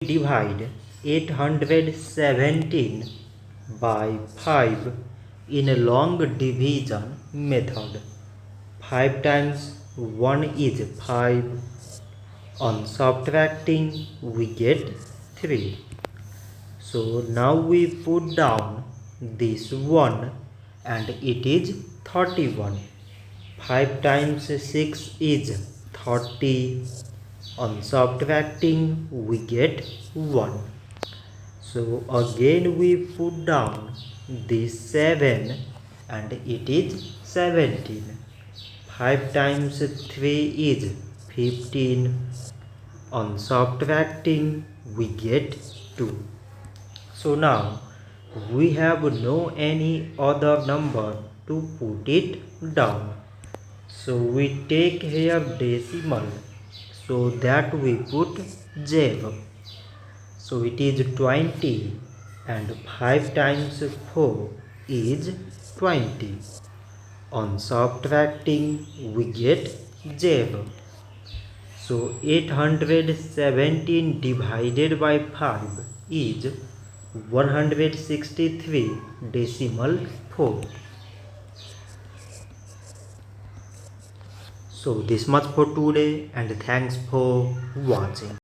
divide 817 by 5 in a long division method. 5 times 1 is 5. On subtracting we get 3. So now we put down this 1 and it is 31. 5 times 6 is 30. On subtracting we get 1. So again we put down this 7 and it is 17. 5 times 3 is 15. On subtracting we get 2. So now we have no any other number to put it down. So we take here decimal, so that we put 0. So it is 20 and 5 times 4 is 20. On subtracting we get 0. So 817 divided by 5 is 163.4. So this much for today and thanks for watching.